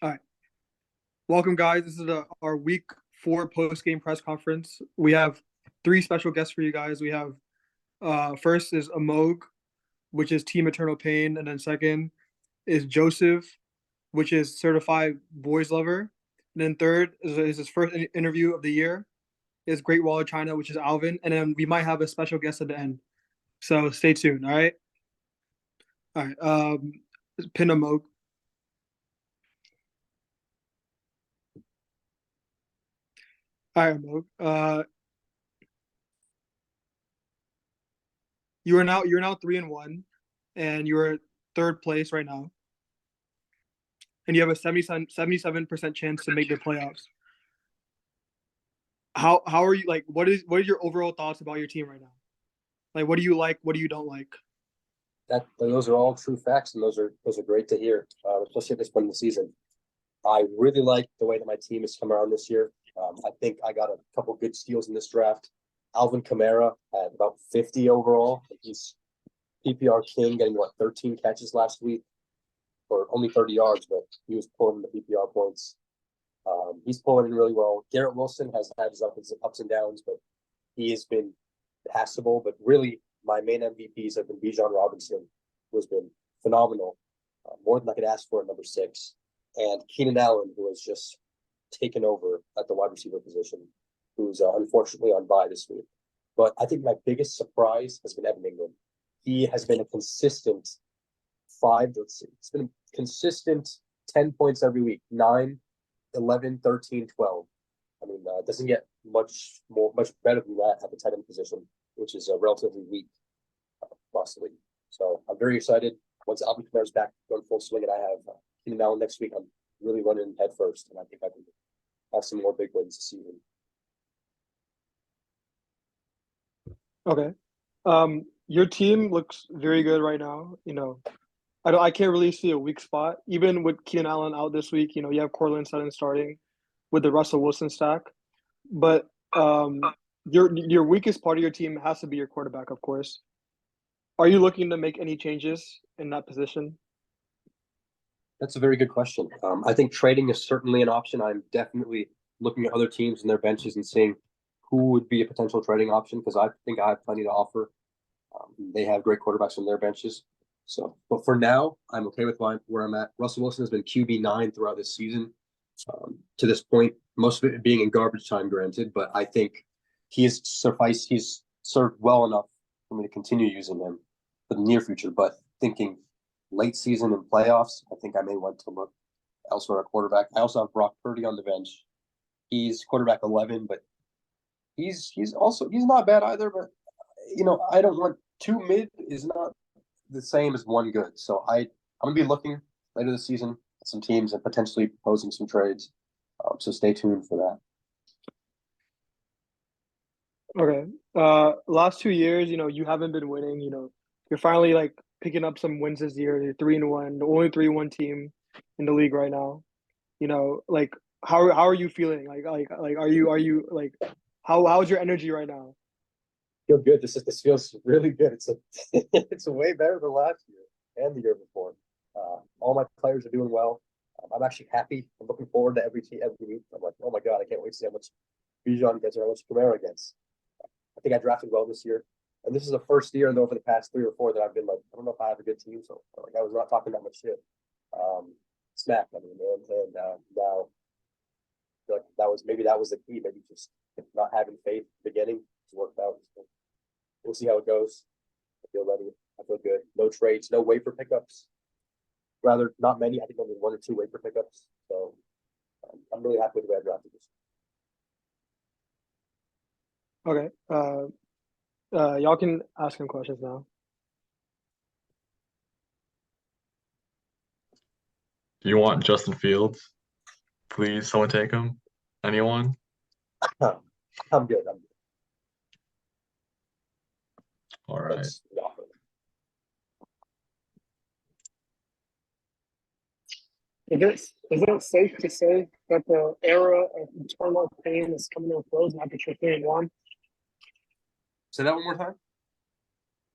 All right. Welcome, guys. This is our week 4 post-game press conference. We have 3 special guests for you guys. We have first is Amog, which is Team Eternal Pain, and then second is Joseph, which is certified boys lover. And then third is his first interview of the year, is Great Wall of China, which is Alvin, and then we might have a special guest at the end. So stay tuned. All right. All right. Pin Amog. All right, Amog. You're now 3-1, and you're third place right now, and you have a 77% chance to make the playoffs. How are you, like, what are your overall thoughts about your team right now? Like, what do you like? What do you don't like? Those are all true facts, and those are great to hear, especially at this point in the season. I really like the way that my team has come around this year. I think I got a couple good steals in this draft. Alvin Kamara had about 50 overall. He's PPR king, getting 13 catches last week for only 30 yards, but he was pulling the PPR points. He's pulling in really well. Garrett Wilson has had his ups and downs, but he has been passable. But really, my main MVPs have been Bijan Robinson, who has been phenomenal, more than I could ask for at number 6, and Keenan Allen, who has just taken over at the wide receiver position, who's unfortunately on bye this week. But I think my biggest surprise has been Evan Ingram. He has been a consistent it's been a consistent 10 points every week, 9, 11, 13, 12. I mean, it doesn't get much better than that at the tight end position, which is relatively weak across the league. So I'm very excited. Once Alvin Kamara's back going full swing, and I have Keenan Allen next week, I'm really running head first, and I think I can have some more big wins this season. Okay. Your team looks very good right now. I can't really see a weak spot. Even with Keenan Allen out this week, you have Courtland Sutton starting with the Russell Wilson stack. But your weakest part of your team has to be your quarterback, of course. Are you looking to make any changes in that position? That's a very good question. I think trading is certainly an option. I'm definitely looking at other teams and their benches and seeing who would be a potential trading option, because I think I have plenty to offer. They have great quarterbacks on their benches. So, but for now, I'm okay with where I'm at. Russell Wilson has been QB9 throughout this season. To this point, most of it being in garbage time, granted, but I think he's served well enough for me to continue using him for the near future. But thinking late season and playoffs, I think I may want to look elsewhere at quarterback. I also have Brock Purdy on the bench. He's quarterback 11, but he's not bad either. But I don't want two mid is not the same as one good. So I'm gonna be looking later this season at some teams and potentially proposing some trades. So stay tuned for that. Okay. Last 2 years, you haven't been winning. You're finally like picking up some wins this year. You're 3-1, the only 3-1 team in the league right now. Like how are you feeling? Like are you like how's your energy right now? Feel good. This feels really good. It's way better than last year and the year before. All my players are doing well. I'm actually happy. I'm looking forward to every week. I'm like, oh my god, I can't wait to see how much Bijan gets or how much Kamara gets. I think I drafted well this year, and this is the first year over the past 3 or 4 that I've been like, I don't know if I have a good team. So like, I was not talking that much shit. Smack. I mean, and now, I feel like that was the key. Maybe just not having faith at the beginning to work out. So we'll see how it goes. I feel ready. I feel good. No trades, no waiver pickups. Rather, not many. I think only 1 or 2 waiver pickups. So I'm really happy with the way I drafted this. Okay. Y'all can ask him questions now. Do you want Justin Fields? Please, someone take him. Anyone? I'm good. All right. Is it safe to say that the era of eternal pain is coming to a close now that you're 3-1? Say that one more time.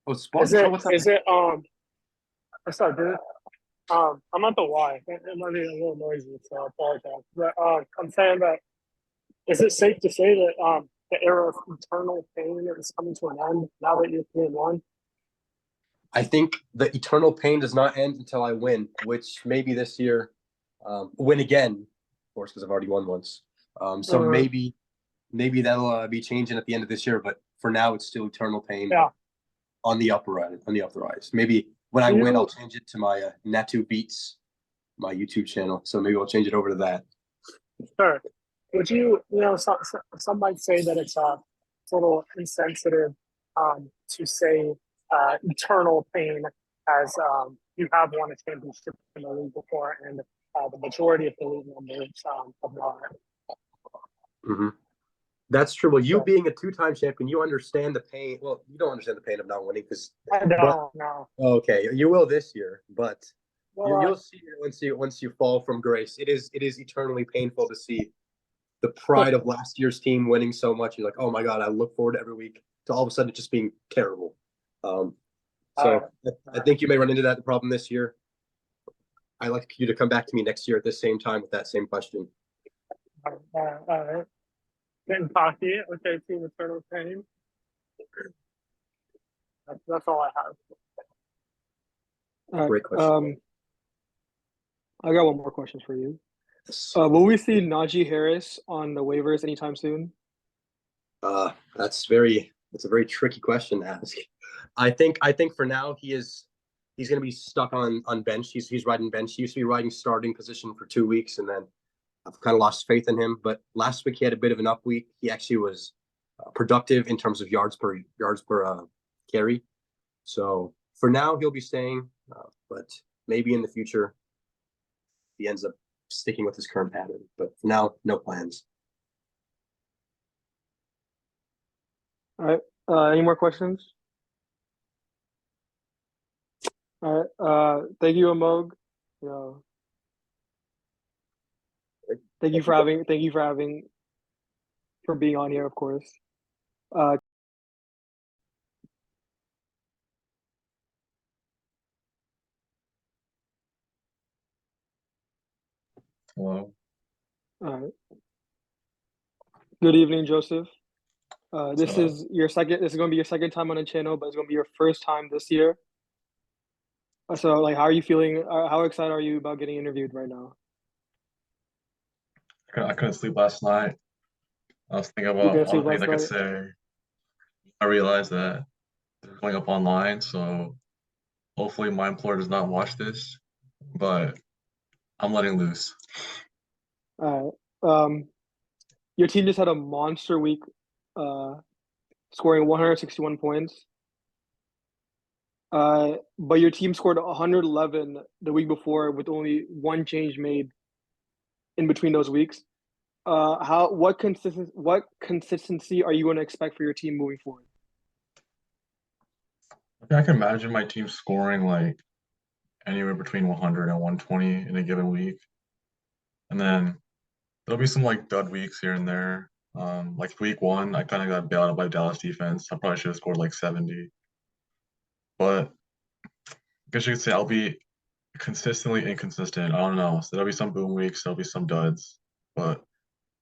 Oh, Is it? I'm sorry, dude. I'm at the Y. It might be a little noisy, so I apologize. But I'm saying that is it safe to say that the era of eternal pain is coming to an end now that you're 3-1? I think the eternal pain does not end until I win, which maybe this year, win again, of course, because I've already won once. So maybe that'll be changing at the end of this year, but for now it's still eternal pain. Yeah. On the upper rise. Maybe when I win, I'll change it to my Natu Beats, my YouTube channel. So maybe I'll change it over to that. Sure. Would some might say that it's a little insensitive to say eternal pain as you have won a championship in the league before, and the majority of the league members have not. Mm-hmm. That's true. Well, you being a two-time champion, you understand the pain. Well, you don't understand the pain of not winning because I don't know. Okay, you will this year, but Well, you'll see it once you fall from grace. It is eternally painful to see the pride of last year's team winning so much. You're like, oh my god, I look forward to every week to all of a sudden it just being terrible. So I think you may run into that problem this year. I'd like you to come back to me next year at the same time with that same question. all right. Getting cocky. Okay, team eternal pain. That's all I have. Great question. I got one more question for you. Will we see Najee Harris on the waivers anytime soon? That's a very tricky question to ask. I think for now he's going to be stuck on bench. He's riding bench. He used to be riding starting position for 2 weeks, and then I've kind of lost faith in him. But last week he had a bit of an up week. He actually was productive in terms of yards per carry. So for now he'll be staying, but maybe in the future he ends up sticking with his current pattern. But for now, no plans. All right. Any more questions? All right. Thank you, Amog. Thank you for being on here, of course. Hello. All right. Good evening, Joseph. This is going to be your second time on the channel, but it's going to be your first time this year. So, like, how are you feeling? How excited are you about getting interviewed right now? I couldn't sleep last night. I was thinking You about couldn't all the sleep things I last could night? say. I realized that they're going up online, so hopefully my employer does not watch this, but I'm letting loose. All right. Your team just had a monster week, scoring 161 points. But your team scored 111 the week before with only one change made in between those weeks. What consistency are you going to expect for your team moving forward? I can imagine my team scoring like anywhere between 100 and 120 in a given week. And then there'll be some like dud weeks here and there. Like week 1, I kind of got bailed out by Dallas defense. I probably should have scored like 70. But I guess you could say I'll be consistently inconsistent. I don't know. So there'll be some boom weeks, there'll be some duds, but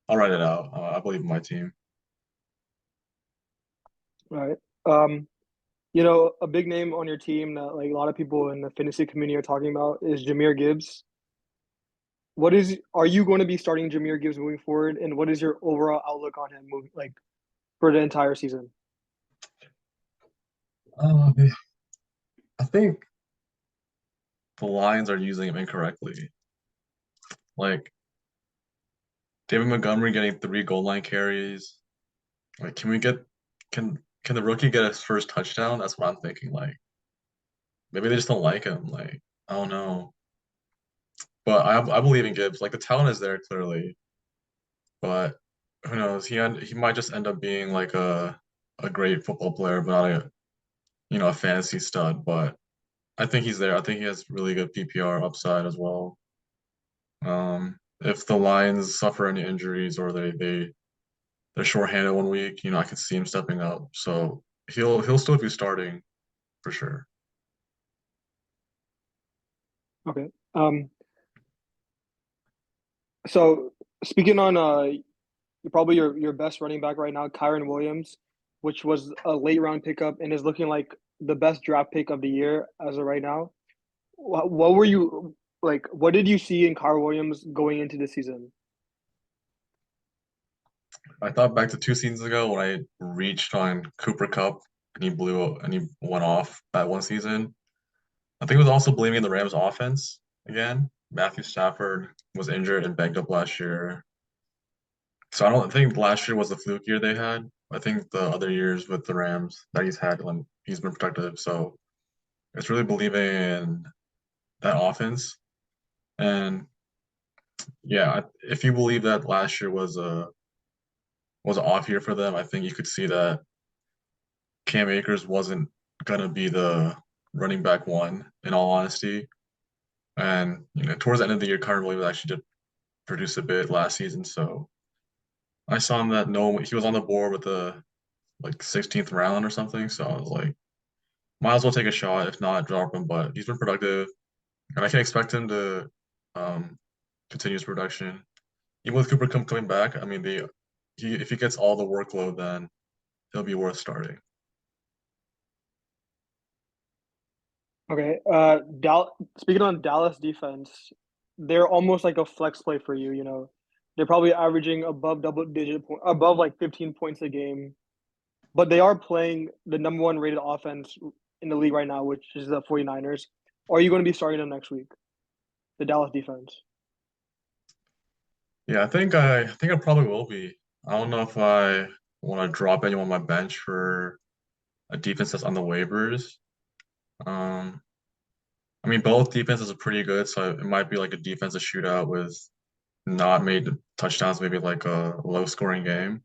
I'll write it out. I believe in my team. All right. A big name on your team that like a lot of people in the fantasy community are talking about is Jahmyr Gibbs. Are you going to be starting Jahmyr Gibbs moving forward, and what is your overall outlook on him for the entire season? I think the Lions are using him incorrectly. Like David Montgomery getting 3 goal line carries. Like, can the rookie get his first touchdown? That's what I'm thinking. Like, maybe they just don't like him. Like, I don't know. But I believe in Gibbs. Like, the talent is there clearly, but who knows? He might just end up being like a great football player, but not a fantasy stud. But I think he's there. I think he has really good PPR upside as well. If the Lions suffer any injuries or they're shorthanded one week, I could see him stepping up. So he'll still be starting for sure. Okay. So speaking on probably your best running back right now, Kyron Williams, which was a late round pickup and is looking like the best draft pick of the year as of right now. What were you like? What did you see in Kyron Williams going into the season? I thought back to 2 seasons ago when I reached on Cooper Cup and he went off that one season. I think it was also blaming the Rams offense again. Matthew Stafford was injured and banged up last year. So I don't think last year was the fluke year they had. I think the other years with the Rams that he's had when he's been productive. So it's really believing in that offense. And yeah, if you believe that last year was an off year for them, I think you could see that Cam Akers wasn't gonna be the running back one, in all honesty. And towards the end of the year, Kyron Williams actually did produce a bit last season. So I saw him that no, he was on the board with the like 16th round or something. So I was like, might as well take a shot, if not drop him. But he's been productive, and I can expect him to um, continue his production. Even with Cooper coming back, I mean, if he gets all the workload, then he'll be worth starting. Okay. Speaking on Dallas defense, they're almost like a flex play for you. They're probably averaging above above like 15 points a game, but they are playing the number one rated offense in the league right now, which is the 49ers. Are you going to be starting them next week? The Dallas defense. Yeah, I think I probably will be. I don't know if I want to drop anyone on my bench for a defense that's on the waivers. Um, I mean, both defenses are pretty good, so it might be like a defensive shootout with not made touchdowns, maybe like a low scoring game.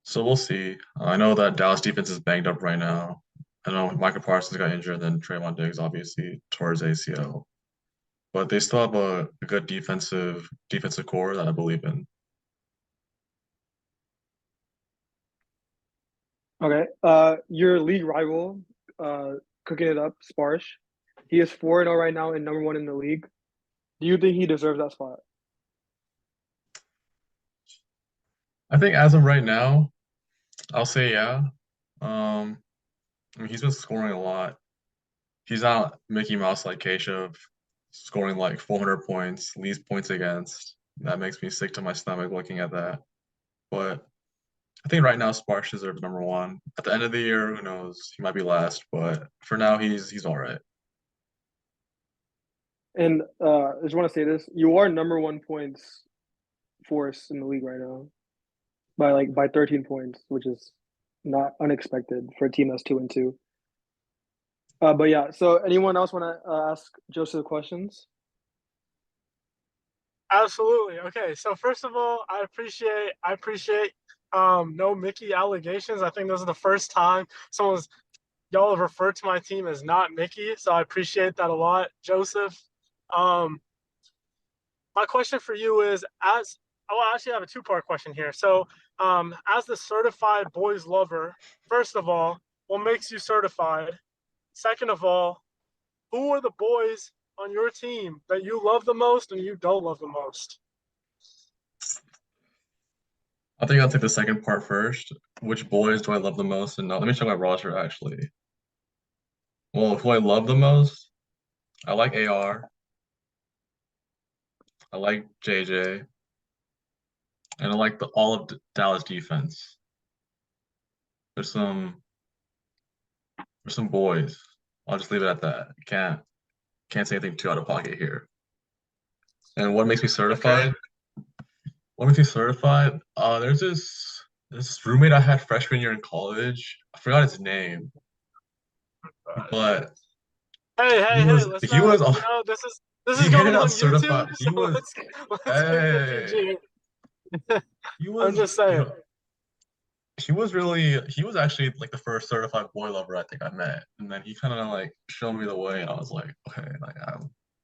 So we'll see. I know that Dallas defense is banged up right now. I know Michael Parsons got injured, and then Trayvon Diggs obviously tore his ACL. But they still have a good defensive core that I believe in. Okay. Your league rival, cooking it up, Sparsh. He is 4-0 right now and number one in the league. Do you think he deserves that spot? I think as of right now, I'll say yeah. Um, I mean, he's been scoring a lot. He's not Mickey Mouse like Keshav, scoring like 400 points, least points against. That makes me sick to my stomach looking at that. But I think right now Sparsh deserves number one. At the end of the year, who knows? He might be last, but for now he's all right. And I just want to say this: you are number one points force in the league right now by 13 points, which is not unexpected for a team that's 2-2. But yeah, so anyone else want to ask Joseph questions? Absolutely. Okay. So first of all, I appreciate no Mickey allegations. I think this is the first time y'all have referred to my team as not Mickey. So I appreciate that a lot, Joseph. Um my question for you is I actually have a two-part question here. So as the certified boys lover, first of all, what makes you certified? Second of all, who are the boys on your team that you love the most and you don't love the most? I think I'll take the second part first. Which boys do I love the most? And let me check my roster actually. Well, who I love the most, I like AR, I like JJ, and I like the all of Dallas defense. There's some there's some boys. I'll just leave it at that. Can't say anything too out of pocket here. And what makes me Okay. certified? What makes me certified? There's this roommate I had freshman year in college. I forgot his name, but Hey, he hey, hey! was Let's he not. was This he is made it going out on YouTube, certified. so let's keep it Hey, PG. he I'm was just saying. he was actually like the first certified boy lover I think I met, and then he kind of like showed me the way, and I was like, okay, like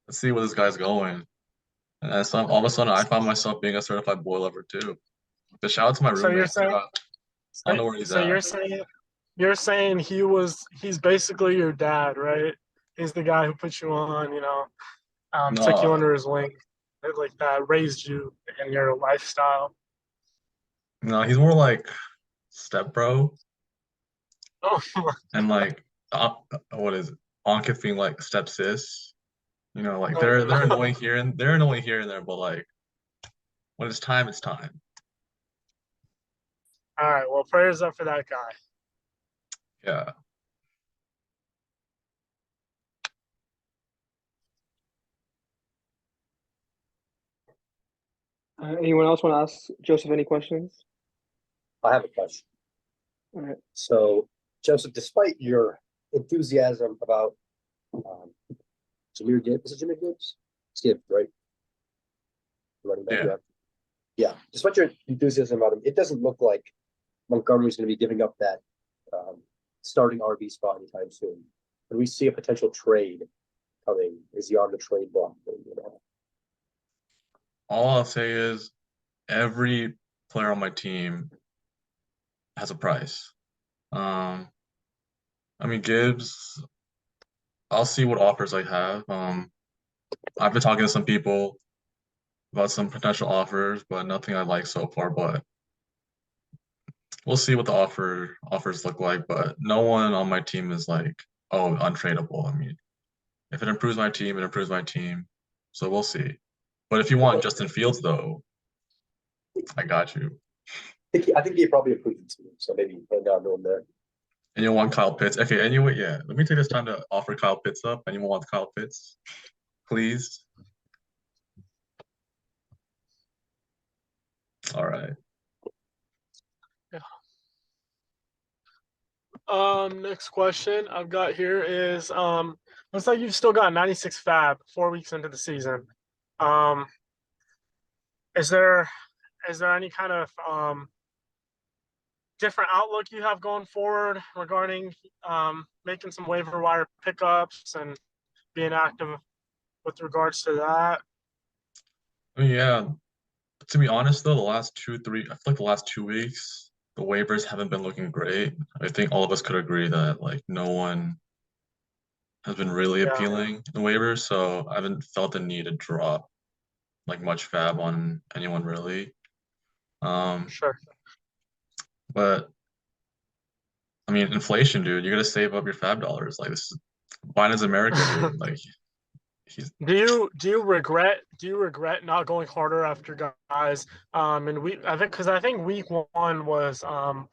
let's see where this guy's going. And then all of a sudden, I found myself being a certified boy lover too. But shout out to my So you're roommate. saying. I don't know where he's So at. you're saying he's basically your dad, right? He's the guy who put you on. took you No, under his wing, like raised you in your lifestyle? no, he's more like step bro Oh, and like what is it? Ankith being like step sis. You know, like oh they're no. annoying here and they're annoying here and there, but like when it's time, it's time. All right. Well, prayers up for that guy. Yeah. Anyone else want to ask Joseph any questions? I have a question. All right. So, Joseph, despite your enthusiasm about um, Jameer Gibbs, is it Jameer Gibbs? It's Gibbs, right? Running back, Yeah. yeah. Despite your enthusiasm about him, it doesn't look like Montgomery's going to be giving up that starting RB spot anytime soon. Could we see a potential trade coming? Is he on the trade block? All I'll say is every player on my team has a price. Um, I mean Gibbs, I'll see what offers I have. I've been talking to some people about some potential offers, but nothing I like so far. But we'll see what the offers look like. But no one on my team is like, oh, untradeable. I mean, if it improves my team, it improves my team. So we'll see. But if you want Justin Fields, though, I got you. I think he probably approved it to him, so maybe hang on to him there. And you want Kyle Pitts. Okay, anyway, yeah. Let me take this time to offer Kyle Pitts up. Anyone want Kyle Pitts? Please. All right. Yeah. Next question I've got here is looks like you've still got 96 fab 4 weeks into the season. Um, is there any kind of different outlook you have going forward regarding making some waiver wire pickups and being active with regards to that? I mean, yeah. To be honest, though, the last two, three, I feel like the last 2 weeks, the waivers haven't been looking great. I think all of us could agree that like no one has been really Yeah, appealing in the waivers, so I haven't felt the need to drop like much fab on anyone really. Um, sure. but I mean, inflation, dude, you gotta save up your fab dollars. Like this is Biden is America, dude. Like he's Do you regret not going harder after guys? And I think week 1 was when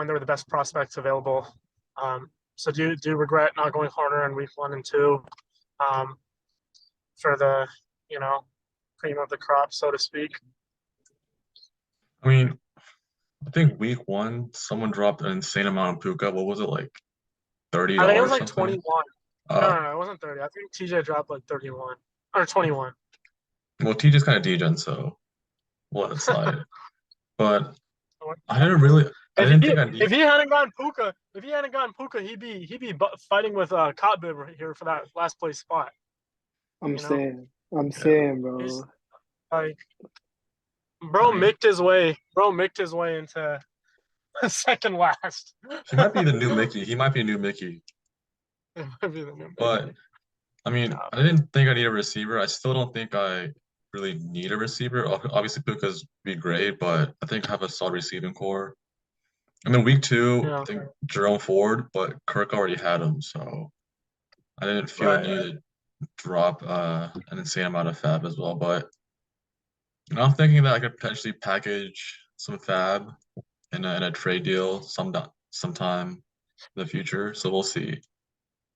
they were the best prospects available. So do you regret not going harder in week 1 and 2 um, for the cream of the crop, so to speak? I mean, I think week 1, someone dropped an insane amount of Puka. What was it like thirty I think it was dollars like something? 21. No, Uh no, no, it wasn't 30. I think TJ dropped like 31 or 21. well TJ's kind of degen, so we'll let it slide. But I didn't really I If didn't he think I need if he hadn't gotten Puka, he'd be fighting with Cotbib right here for that last place spot. I'm You know, saying. I'm yeah. saying, he's bro. like, I bro, mean micked his way. Bro, micked his way into second last. he might be the new Mickey. He might be a new Mickey. It might be the new But Mickey. I mean, Yeah, I didn't think I need a receiver. I still don't think I really need a receiver. Obviously, Puka's be great, but I think I have a solid receiving core. And then week 2, I yeah, think Jerome Ford, but Kirk already had him, so I didn't feel a right. need to drop an insane amount of fab as well. But I'm thinking that I could potentially package some fab in a trade deal sometime in the future. So we'll see.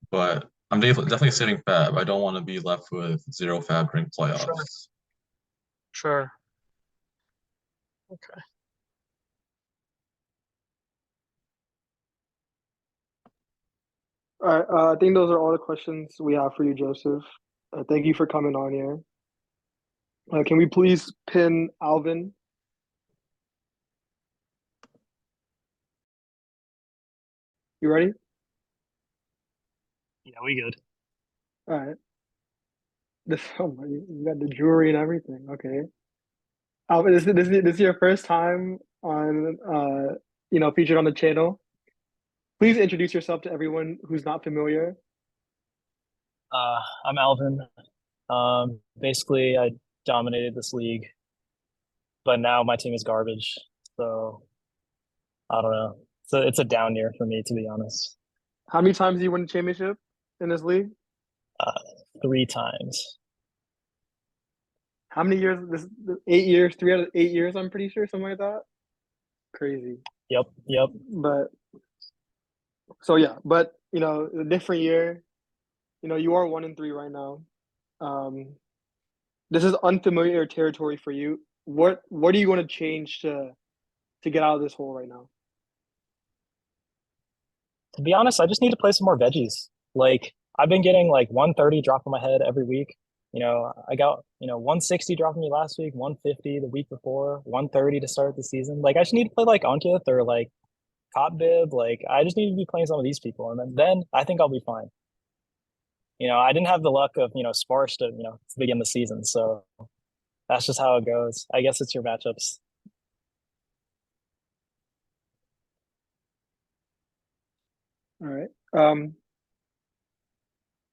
But I'm definitely saving fab. I don't want to be left with zero fab during Sure, playoffs. sure. Okay. All right. I think those are all the questions we have for you, Joseph. Thank you for coming on here. Can we please pin Alvin? You ready? Yeah, we good. All right. You got the jewelry and everything. Okay. Alvin, this is your first time on featured on the channel. Please introduce yourself to everyone who's not familiar. I'm Alvin. Basically, I dominated this league, but now my team is garbage. So I don't know. So it's a down year for me, to be honest. How many times do you win the championship in this league? Uh, 3 times. How many years? This 8 years, 3 out of 8 years. I'm pretty sure something like that. Crazy, Yep, yep. but so yeah, but a different year. You are 1-3 right now. Um, this is unfamiliar territory for you. What do you want to change to get out of this hole right now? To be honest, I just need to play some more veggies. Like I've been getting like 130 drop on my head every week. I got 160 dropping me last week, 150 the week before, 130 to start the season. Like I just need to play like Ankith or like Cotbib. Like I just need to be playing some of these people, and then I think I'll be fine. I didn't have the luck of Sparse to begin the season, so that's just how it goes. I guess it's your matchups. All right.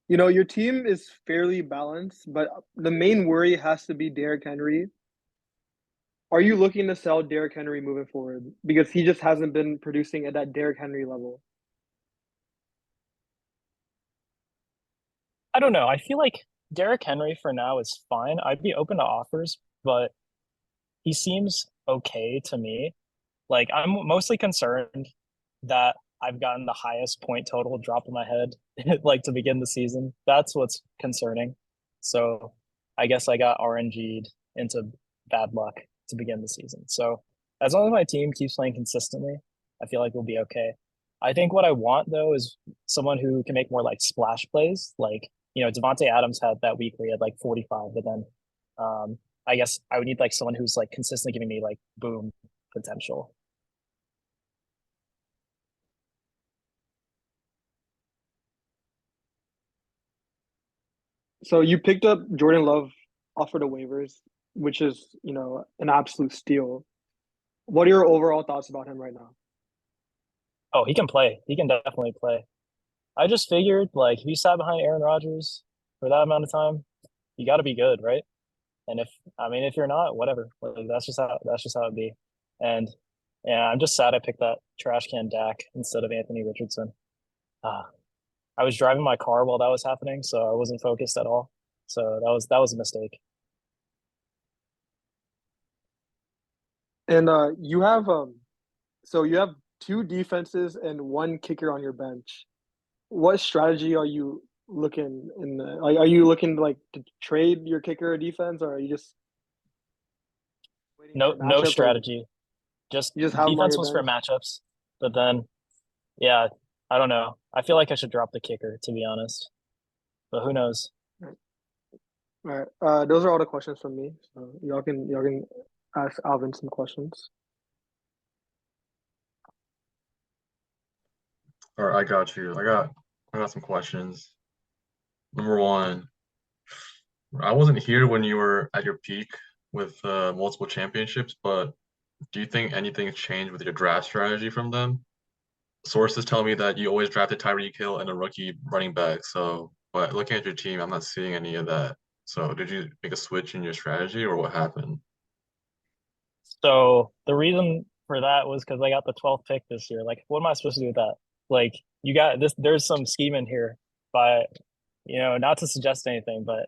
Your team is fairly balanced, but the main worry has to be Derrick Henry. Are you looking to sell Derrick Henry moving forward? Because he just hasn't been producing at that Derrick Henry level. I don't know. I feel like Derrick Henry for now is fine. I'd be open to offers, but he seems okay to me. Like I'm mostly concerned that I've gotten the highest point total drop in my head like to begin the season. That's what's concerning. So I guess I got RNG'd into bad luck to begin the season. So as long as my team keeps playing consistently, I feel like we'll be okay. I think what I want though is someone who can make more like splash plays. Like, Devontae Adams had that week where he had like 45, but then I guess I would need like someone who's like consistently giving me like boom potential. So you picked up Jordan Love off of the waivers, which is, an absolute steal. What are your overall thoughts about him right now? Oh, he can play. He can definitely play. I just figured like if you sat behind Aaron Rodgers for that amount of time, you got to be good, right? And if you're not, whatever. Like that's just how it be. And yeah, I'm just sad I picked that trash can Dak instead of Anthony Richardson. Uh, I was driving my car while that was happening, so I wasn't focused at all. So that was a mistake. And you have two defenses and one kicker on your bench. What strategy are you looking in are you looking to trade your kicker or defense, or are you just waiting for No, a no matchup, or strategy. Just you just have them on defense your was for bench? matchups, but then yeah, I don't know. I feel like I should drop the kicker to be honest, but who knows? All right. Those are all the questions from me. So y'all can ask Alvin some questions. All right, I got you. I got some questions. Number one, I wasn't here when you were at your peak with multiple championships, but do you think anything's changed with your draft strategy from them? Sources tell me that you always drafted Tyreek Hill and a rookie running back. So, but looking at your team, I'm not seeing any of that. So, did you make a switch in your strategy, or what happened? So the reason for that was because I got the 12th pick this year. Like, what am I supposed to do with that? Like, you got this. There's some scheme in here, but not to suggest anything, but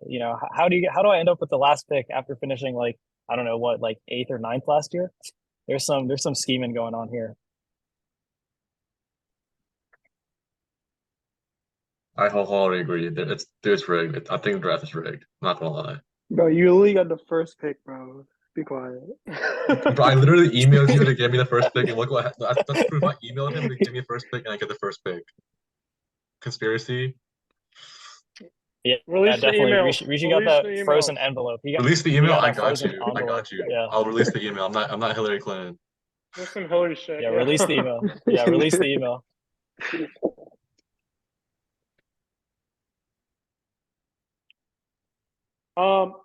how do I end up with the last pick after finishing like I don't know what like eighth or ninth last year? There's some scheming going on here. I wholeheartedly agree. It's rigged. I think the draft is rigged. Not gonna lie. Bro, you only got the first pick, bro. Be quiet. Bro, I literally emailed you to give me the first pick, and look that's proof. I emailed him to give me the first pick, and I get the first pick. Conspiracy. Yeah, yeah, Release the definitely. emails. Rishi got Release that the frozen emails. envelope. He got Release the he email. got I that got frozen you. I envelope. got you. Yeah, I'll release the email. I'm not Hillary Clinton. That's some Hillary shit. yeah. Yeah. Release the email. Yeah, release the email.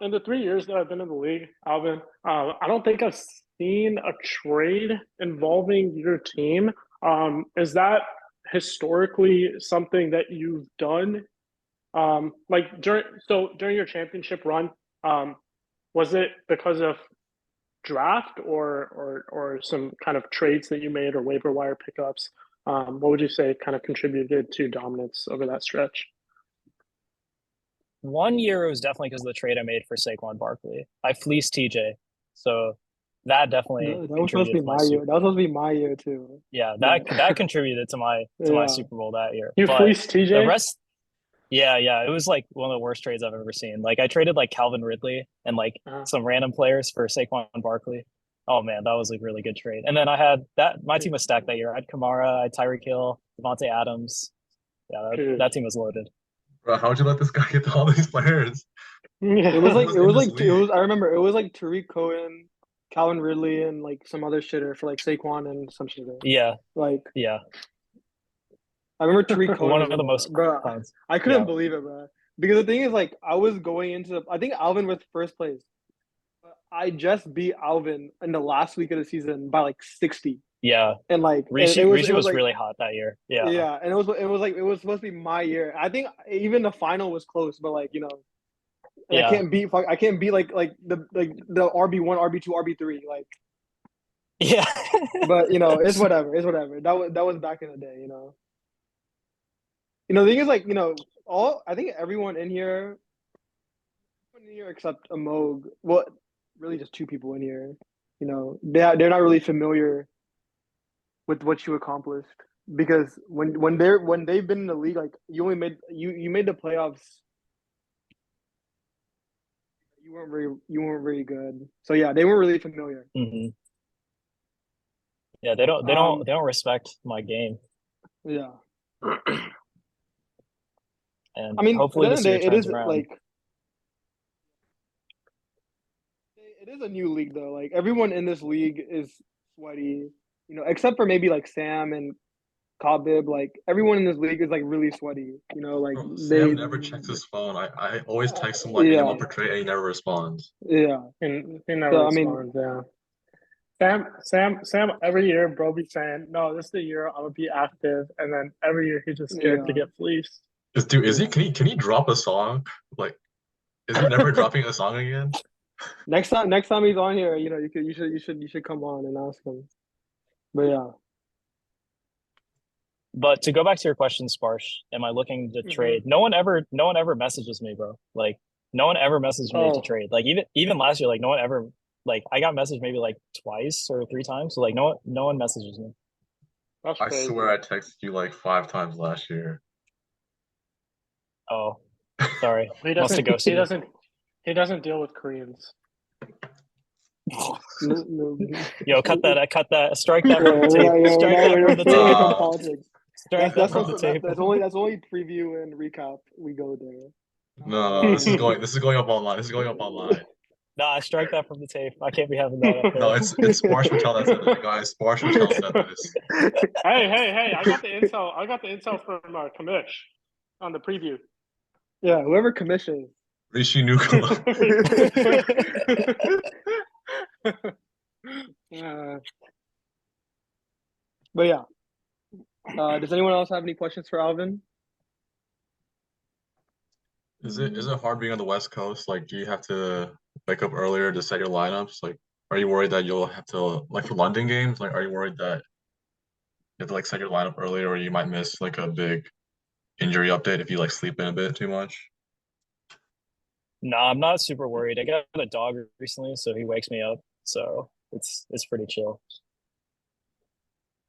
In the 3 years that I've been in the league, Alvin, I don't think I've seen a trade involving your team. Is that historically something that you've done Like during your championship run, was it because of draft or some kind of trades that you made or waiver wire pickups? What would you say kind of contributed to dominance over that stretch? One year it was definitely because of the trade I made for Saquon Barkley. I fleeced TJ, so that definitely That was supposed to contributed be to my my year. Super That was Bowl. supposed to be my year too. Yeah, But that contributed to my yeah, Super Bowl that year. You But fleeced the TJ? rest, yeah, it was like one of the worst trades I've ever seen. Like I traded like Calvin Ridley and like Uh, some random players for Saquon Barkley. Oh man, that was a really good trade. And then I had that my team was stacked that year. I had Kamara, I had Tyreek Hill, Devontae Adams. Yeah, dude. that team was loaded. Bro, how'd you let this guy get to all these players? it was Yeah. like Who was in this it was. league? I remember it was like Tariq Cohen, Calvin Ridley, and like some other shitter for like Saquon and some shitter. Yeah, Like yeah. I remember Tariq Cohen One was of in the there, most bro. clowns. I Yeah. couldn't believe it, bro. Because the thing is, like, I was going into I think Alvin was first place. But I just beat Alvin in the last week of the season by like 60, Yeah. and like and Rishi it Rishi was was like really hot that year. Yeah. yeah, and it was like it was supposed to be my year. I think even the final was close, but like and Yeah. I can't beat like the RB1, RB2, RB3 like. Yeah. But it's whatever. It's whatever. That was back in the day. The thing is like all I think everyone in here except Amog. Well, really just two people in here. They're not really familiar with what you accomplished because when they've been in the league, like you made the playoffs. You weren't very good. So yeah, they weren't really familiar. hmm Yeah, they don't they don't Um they don't respect my game. yeah. And I mean, at the hopefully end of this the year day, it turns is around. like it is a new league though. Like everyone in this league is sweaty, except for maybe like Sam and Khabib. Like everyone in this league is like really sweaty. Like Bro, they, Sam never checks his phone. I always text him like anyone yeah, per trade and he never responds. yeah. And he never So I mean, responds. Yeah. Sam. Every year, bro, be saying, "No, this is the year I would be active," and then every year he's just scared to yeah, get fleeced. Is he yeah. can he drop a song? Like, is he never dropping a song again? Next time he's on here, you should come on and ask him. But yeah, But to go back to your question, Sparsh, am I looking to Hmm. trade? No one ever messages me, bro. Like no one ever messaged me to Oh, trade. Like even last year, like no one ever like I got messaged maybe like twice or three times. So like no one messages me. that's I swear crazy. I texted you like 5 times last year. Oh, sorry. He Must have doesn't. He ghosted you. doesn't. He doesn't deal with Koreans. no, no, Yo, cut that. I cut that. Strike that yeah, from the tape. Strike that we're from not the staying away tape. from Nah, politics. Strike that from That's the nah, tape. that's only preview and recap. We go there. no. Um, This is going up online. This is going up online. Nah, strike that from the tape. I can't be having that up No, there. it's Sparsh Patel that said that, guys. Sparsh Patel said this. Hey! I got the intel. I got the intel from Kamish on the preview. yeah, whoever commissions. Rishi Nukala. Uh, But yeah, does anyone else have any questions for Alvin? Is it hard being on the West Coast? Like, do you have to wake up earlier to set your lineups? Like, are you worried that you'll have to like for London games? Like, are you worried that you have to like set your lineup earlier, or you might miss like a big injury update if you like sleep in a bit too much? Nah, I'm not super worried. I got a dog recently, so he wakes me up. So it's pretty chill.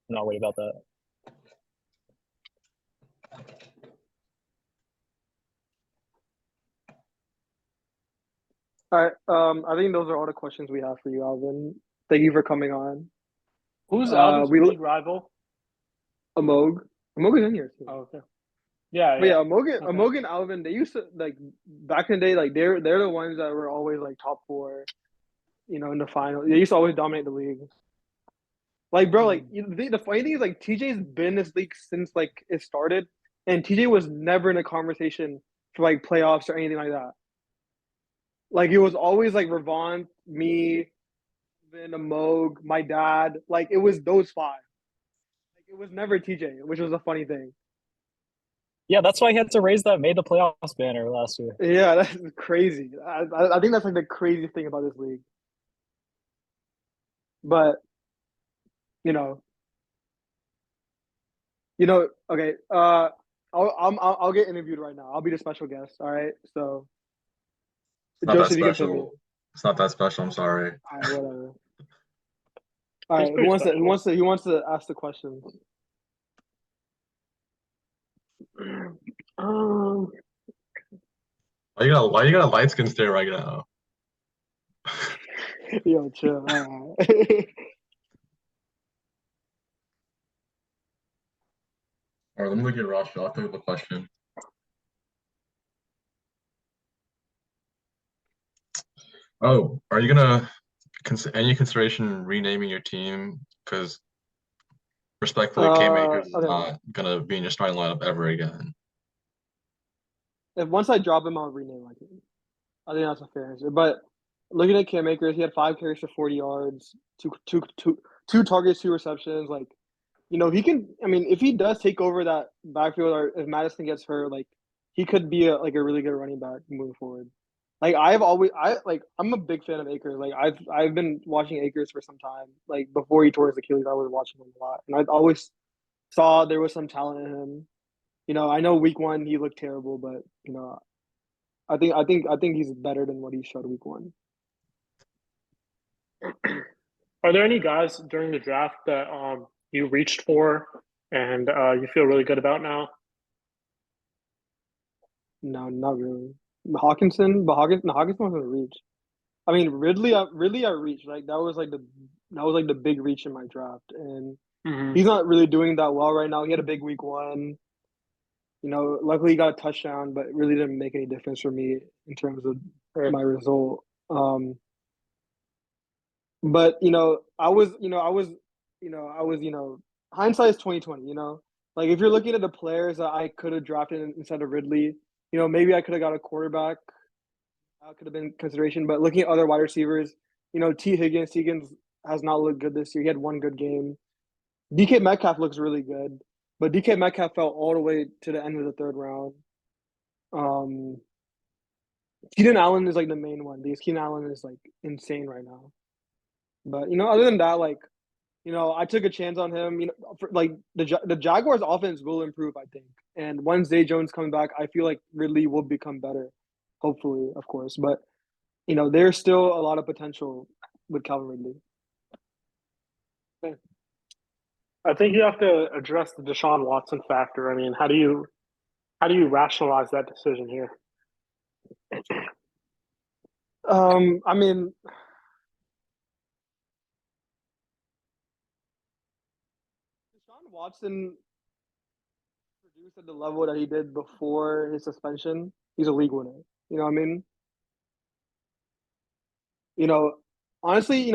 I'm not worried about that. All right. I think those are all the questions we have for you, Alvin. Thank you for coming on. who's Alvin's We league rival? Amog. Amog is in here too. Oh, okay. Yeah, But yeah. yeah, Okay. Amog and Alvin, they used to like back in the day, like they're the ones that were always like top four, in the final. They used to always dominate the league. Like, bro, like the funny thing is like TJ's been in this league since like it started, and TJ was never in a conversation for like playoffs or anything like that. Like it was always like Ravon, me, Vin, Amog, my dad. Like it was those five. Like it was never TJ, which was a funny thing. Yeah, that's why he had to raise that made the playoffs banner last year. Yeah, that's crazy. I think that's like the crazy thing about this league. But you know, okay. I'll get interviewed right now. I'll be the special guest. All right. So It's not that Joseph, you can put me. special. It's not that special. I'm sorry. All right, whatever. All He's right. pretty special. Who wants to ask the questions? Um, Why you got a light skin stare right now? Yo, chill. All right. All right, let me look at roster. I'll think of a question. Oh, are you gonna any consideration renaming your team? Because respectfully, K Makers is Okay. not gonna be in your starting lineup ever again. If once I drop him, I'll rename my team. I think that's a fair answer. But looking at Cam Akers, he had 5 carries for 40 yards, two targets, 2 receptions. Like, he can. I mean, if he does take over that backfield, or if Madison gets hurt, like, he could be a really good running back moving forward. Like, I'm a big fan of Akers. Like, I've been watching Akers for some time. Like, before he tore his Achilles, I was watching him a lot, and I always saw there was some talent in him. I know week one he looked terrible, but I think he's better than what he showed week one. are there any guys during the draft that you reached for and you feel really good about now? No, not really. Hawkinson wasn't a reach. I mean, Ridley, I reached. Like that was like the big reach in my draft, and Mm-hmm. he's not really doing that well right now. He had a big week one. Luckily he got a touchdown, but it really didn't make any difference for me in terms of my result. But hindsight is 2020. Like if you're looking at the players that I could have drafted instead of Ridley, maybe I could have got a quarterback. That could have been consideration. But looking at other wide receivers, T Higgins has not looked good this year. He had one good game. DK Metcalf looks really good, but DK Metcalf fell all the way to the end of the third round. Um, Keenan Allen is like the main one because Keenan Allen is like insane right now. But other than that, like I took a chance on him. Like the Jaguars' offense will improve, I think. And once Zay Jones comes back, I feel like Ridley will become better. Hopefully, of course. But there's still a lot of potential with Calvin Ridley. I think you have to address the Deshaun Watson factor. I mean, how do you rationalize that decision here? I mean, Deshaun Watson produced at the level that he did before his suspension. He's a league winner. You know what I mean? You know, honestly,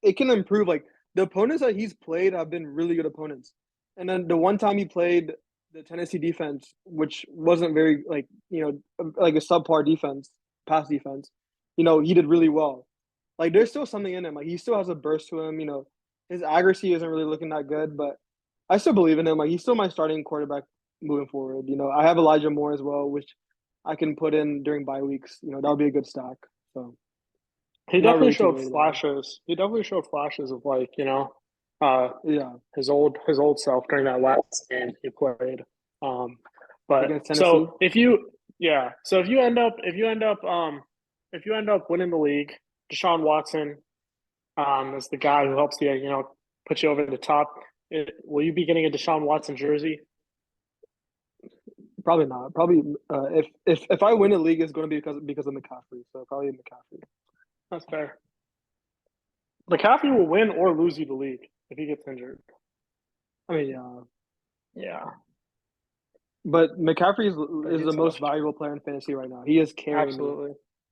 it can improve. Like the opponents that he's played have been really good opponents. And then the one time he played the Tennessee defense, which wasn't very like a subpar defense, pass defense, he did really well. Like there's still something in him. Like he still has a burst to him. His accuracy isn't really looking that good, but I still believe in him. Like he's still my starting quarterback moving forward. I have Elijah Moore as well, which I can put in during bye weeks. That would be a good stack. So. He Not definitely really too showed worried about it. flashes. He definitely showed flashes of Yeah, his old self during that last game he played. But against Tennessee. so so if you end up winning the league, Deshaun Watson is the guy who helps you put you over the top. Will you be getting a Deshaun Watson jersey? Probably not. Probably if I win a league, it's going to be because of McCaffrey. So probably McCaffrey. That's fair. McCaffrey will win or lose you the league if he gets injured. I mean, yeah, Yeah, but McCaffrey but is he's the most tough. valuable player in fantasy right now. He is carrying me. Absolutely.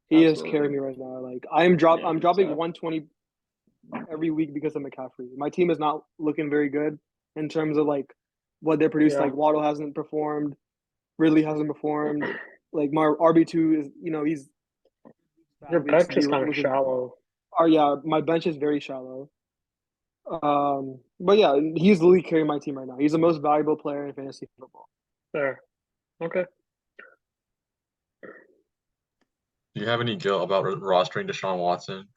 He is carrying me right now. Like I'm Yeah, dropping so 120 every week because of McCaffrey. My team is not looking very good in terms of like what they're producing. yeah. Like Waddle hasn't performed, Ridley hasn't performed. Like my RB2 is he's Your bad weeks, bench is kind of which is shallow. yeah, my bench is very shallow. But yeah, he's literally carrying my team right now. He's the most valuable player in fantasy football. There. Okay. Do you have any guilt about rostering Deshaun Watson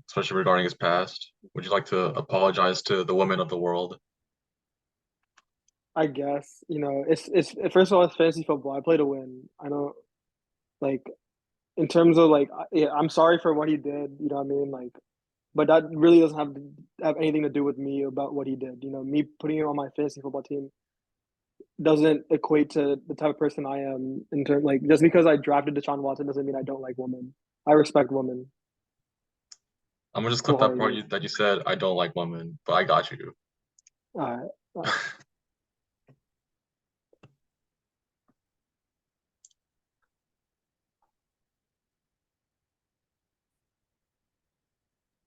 especially regarding his past? Would you like to apologize to the women of the world? I guess, it's first of all, it's fantasy football. I play to win. I don't like in terms of like yeah, I'm sorry for what he did, you know what I mean? Like, but that really doesn't have anything to do with me about what he did. Me putting him on my fantasy football team doesn't equate to the type of person I am in terms like just because I drafted Deshaun Watson doesn't mean I don't like women. I respect women I'm gonna just clip that part wholeheartedly. that you said I don't like women, but I got you. All right. All right.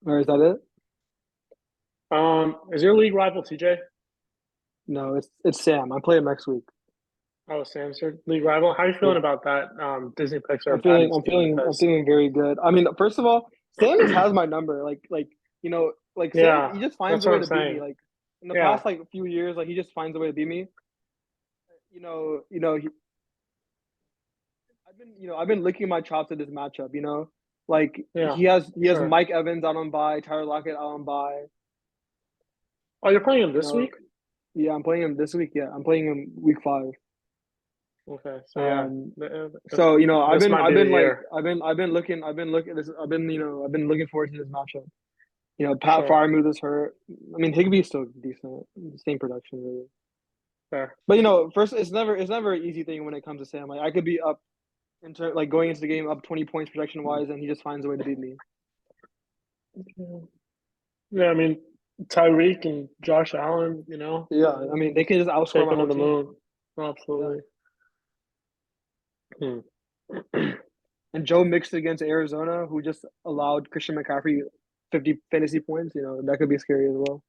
Or is that it? Is your league rival TJ? No, it's Sam. I play him next week. Oh, Sam's your league rival. How are you feeling Yeah. about that Disney Pixar I'm feeling Madness I'm game? feeling I'm Because feeling very good. I mean, first of all, Sam just has my number. Like Sam, yeah, he just finds that's a what way I'm to beat me. saying. Like in the Yeah, past like few years, like he just finds a way to beat me. I've been licking my chops at this matchup. Like yeah, he has sure. Mike Evans out on bye, Tyler Lockett out on bye. Oh, you're playing him You this know, week? yeah, I'm playing him this week. Yeah, I'm playing him week 5. Okay, so yeah, Um, uh, so I've this been might I've be the been like year. I've been looking this I've been looking forward to this matchup. Pat Sure, Freiermuth is hurt. I mean, Higbee's still decent, same production really. fair. But first it's never an easy thing when it comes to Sam. Like I could be up like going into the game up 20 points production wise, and he just finds a way to beat me. Yeah, I mean Tyreek and Josh Allen, Yeah, I mean they can just outscore take my him to whole the team. moon. Yeah, Absolutely. Hmm. and Joe Mixon against Arizona, who just allowed Christian McCaffrey 50 fantasy points. That could be scary as well.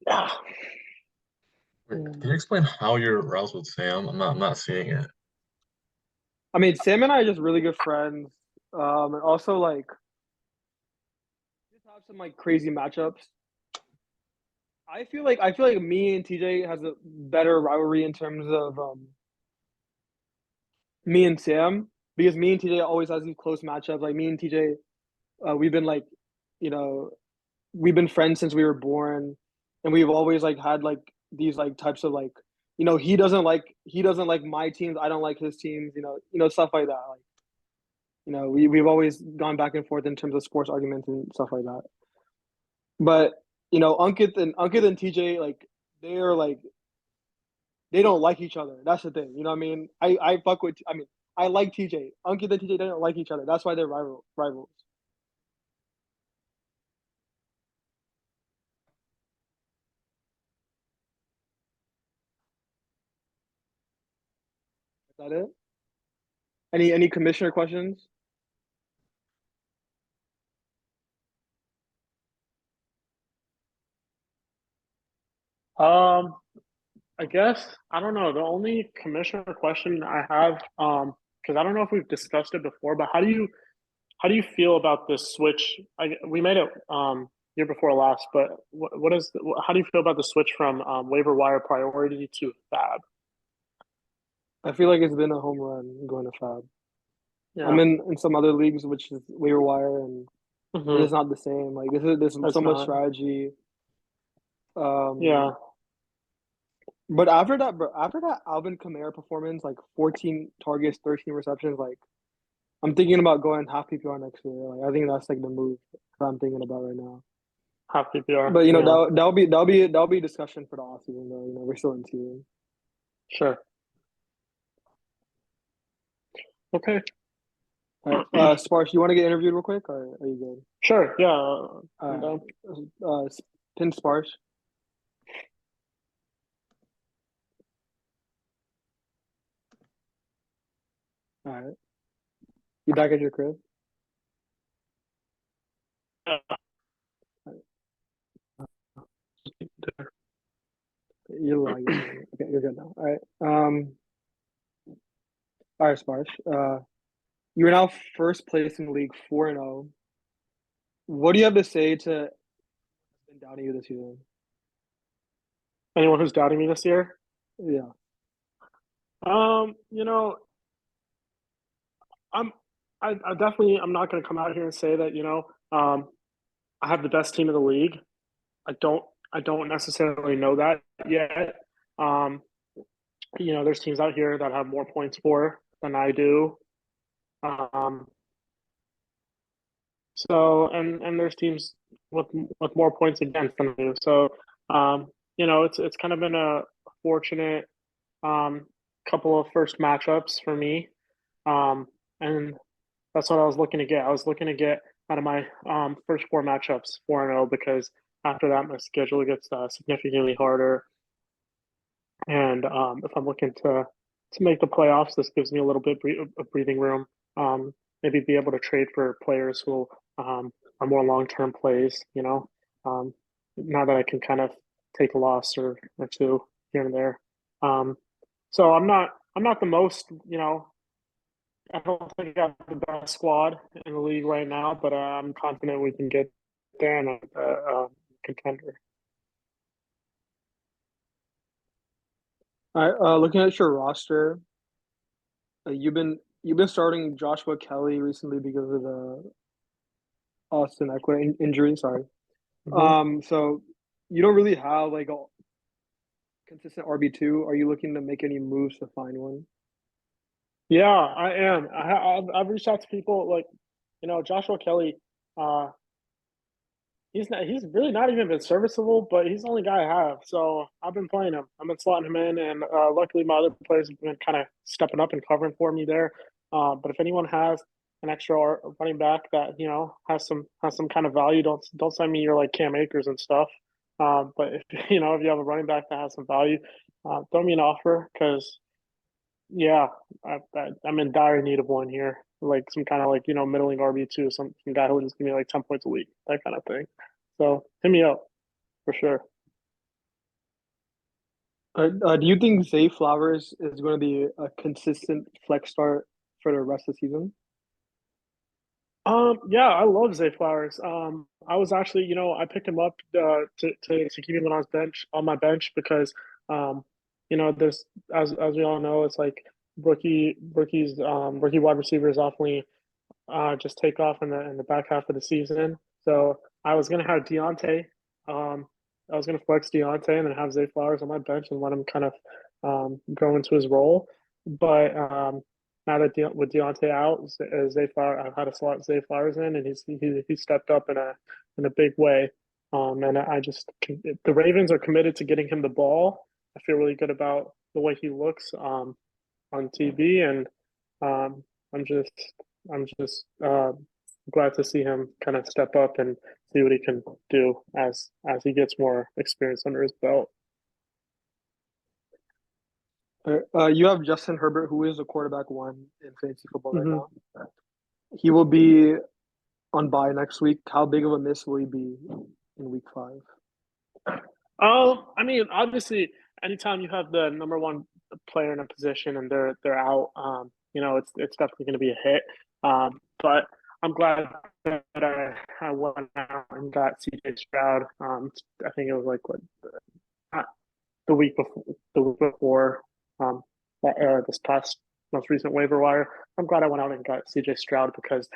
Yeah. Wait, can you explain how you're aroused with Sam? I'm not seeing it. I mean, Sam and I are just really good friends. And also like just have some like crazy matchups. I feel like me and TJ has a better rivalry in terms of me and Sam because me and TJ always has these close matchups. Like me and TJ, we've been like, you know, we've been friends since we were born, and we've always like had like these like types of like, he doesn't like my teams, I don't like his teams, stuff like that. Like, we've always gone back and forth in terms of sports arguments and stuff like that. But Ankit and TJ like they are like they don't like each other. That's the thing. You know what I mean? I fuck with. I mean, I like TJ. Ankit and TJ don't like each other. That's why they're rivals. Is that it? Any commissioner questions? Um, I guess I don't know. The only commissioner question I have, because I don't know if we've discussed it before, but how do you feel about this switch? We made it year before last, but how do you feel about the switch from waiver wire priority to Fab? I feel like it's been a home run going to Fab. I'm Yeah, in some other leagues which is waiver wire, and it is hmm not the same. Like there's so that's much not. strategy. Yeah, Um, but after that Alvin Kamara performance, like 14 targets, 13 receptions, like I'm thinking about going half PPR next year. Like I think that's like the move that I'm thinking about right now. half PPR. But Yeah, that'll be discussion for the offseason though. We're still in season. sure. Okay, All right, Sparks, you want to get interviewed real quick, or are you good? sure. Yeah, I'm All down. right, pin Sparks. All right, you back at your crib? You're lagging. Okay, you're good now. All right. All right, Sparks. You're now first place in the league, 4-0. What do you have to say to been doubting you this season? Anyone who's doubting me this year? Yeah. You know, I'm I definitely I'm not going to come out here and say that, I have the best team in the league. I don't I don't necessarily know that yet. Um, there's teams out here that have more points for than I do. Um, and there's teams with with more points against than I do. So, it's kind of been a fortunate um couple of first matchups for me. And that's what I was looking to get. I was looking to get out of my first four matchups 4-0 because after that my schedule gets significantly harder. And if I'm looking to make the playoffs, this gives me a little bit of breathing room. Maybe be able to trade for players who are more long term plays. Now that I can kind of take a loss or two here and there. Um, so I'm not the most. I don't think I have the best squad in the league right now, but I'm confident we can get there and contender. All right, looking at your roster, you've been starting Joshua Kelly recently because of the Austin Eckler injury. Sorry. Mhm. So you don't really have like a consistent RB2. Are you looking to make any moves to find one? Yeah, I am. I've reached out to people like, Joshua Kelly. Uh, he's really not even been serviceable, but he's the only guy I have. So I've been playing him. I've been slotting him in, and luckily my other players have been kind of stepping up and covering for me there. But if anyone has an extra running back that has some kind of value, don't send me your like Cam Akers and stuff. But if if you have a running back that has some value, throw me an offer because yeah, I'm in dire need of one here. Like some kind of like middling RB2, some guy who will just give me like 10 points a week, that kind of thing. So hit me up for sure. Do you think Zay Flowers is going to be a consistent flex start for the rest of the season? Yeah, I love Zay Flowers. I was actually, I picked him up to keep him on my bench because, there's as we all know, it's like rookie wide receivers often just take off in the back half of the season. So I was gonna have Deontay. Um, I was gonna flex Deontay and then have Zay Flowers on my bench and let him kind of grow into his role. But now that with Deontay out, Zay Flowers, I've had to slot Zay Flowers in, and he stepped up in a big way. And I just the Ravens are committed to getting him the ball. I feel really good about the way he looks on TV, and um, I'm just I'm just glad to see him kind of step up and see what he can do as he gets more experience under his belt. You have Justin Herbert, who is a quarterback one in fantasy football right Hmm. now. He will be on bye next week. How big of a miss will he be in week 5? I mean, obviously, anytime you have the number one player in a position and they're out, it's definitely going to be a hit. But I'm glad that I went out and got CJ Stroud. I think it was like what uh, the week before um, this past most recent waiver wire. I'm glad I went out and got CJ Stroud because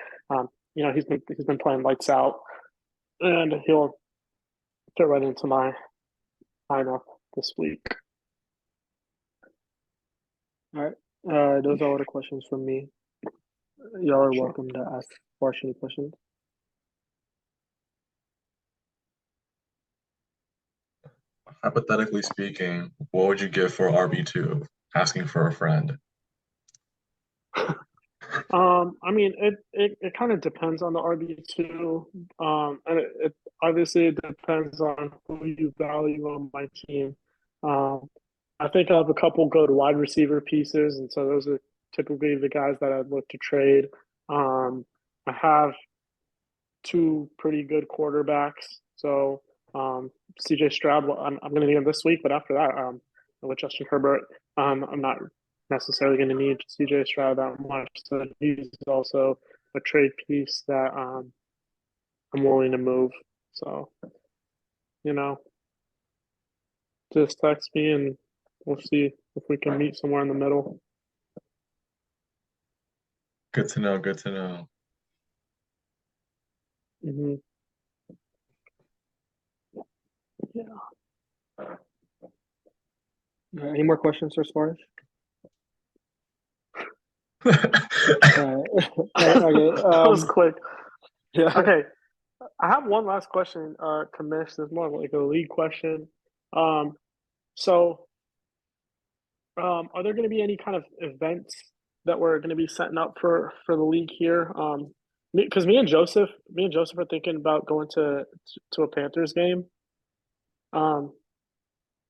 he's been playing lights out and he'll fit right into my lineup this week. All right. Those are all the questions from me. Y'all are Sure. welcome to ask Farsh any questions. Hypothetically speaking, what would you give for RB2? Asking for a friend. I mean, it kind of depends on the RB2. And it obviously it depends on who you value on my team. Um, I think I have a couple good wide receiver pieces, and so those are typically the guys that I'd look to trade. I have two pretty good quarterbacks, so CJ Stroud, well, I'm going to need him this week, but after that, with Justin Herbert, I'm not necessarily going to need CJ Stroud that much. So he's also a trade piece that I'm willing to move. So, you know, just text me and we'll see if we can meet somewhere in the middle. Good to know. Good to know. Hmm. Yeah. Any more questions for Sparsh? All right. Okay. That was quick. Yeah. Okay, I have one last question, Kamish. There's more like a league question. So, are there going to be any kind of events that we're going to be setting up for the league here? Because me and Joseph are thinking about going to a Panthers game.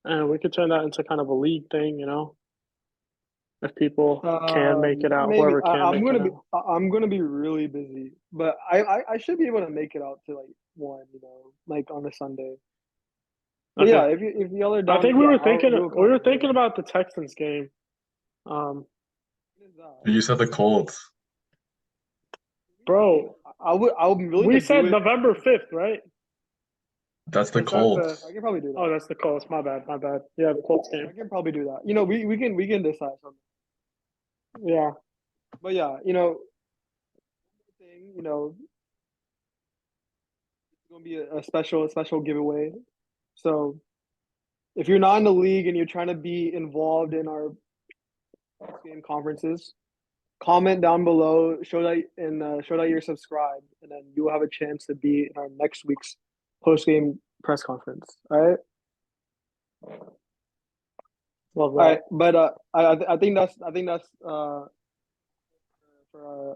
And we could turn that into kind of a league thing, if people can make it out, Maybe whoever can I'm make gonna it be out. I'm gonna be really busy, but I should be able to make it out to like one, like on a Sunday. But Okay. yeah, if y'all are I down, think we yeah, were thinking we'll we were come. thinking about the Texans game. What is that? You said the Colts. Bro, I'm willing we to do said it. November 5th, right? That's the Is that Colts. I can probably do that. Oh, that's the Colts. My bad. Yeah, the Colts I game. can probably do that. We can decide something. Yeah. But yeah, thing, it's gonna be a special giveaway. So if you're not in the league and you're trying to be involved in our game conferences, comment down below, show that you're subscribed, and then you will have a chance to be in our next week's post game press conference. All right. Love All right, that. but I think that's for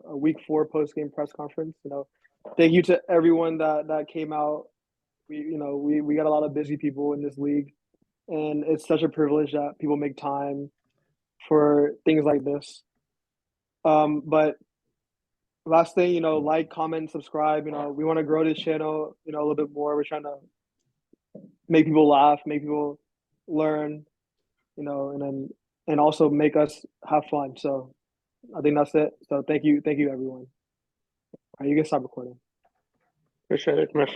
a week 4 post game press conference. Thank you to everyone that came out. We got a lot of busy people in this league, and it's such a privilege that people make time for things like this. But last thing, like, comment, subscribe. We want to grow this channel, a little bit more. We're trying to make people laugh, make people learn, and also make us have fun. So I think that's it. So thank you everyone. All right, you can stop recording. Appreciate it, Commissioner.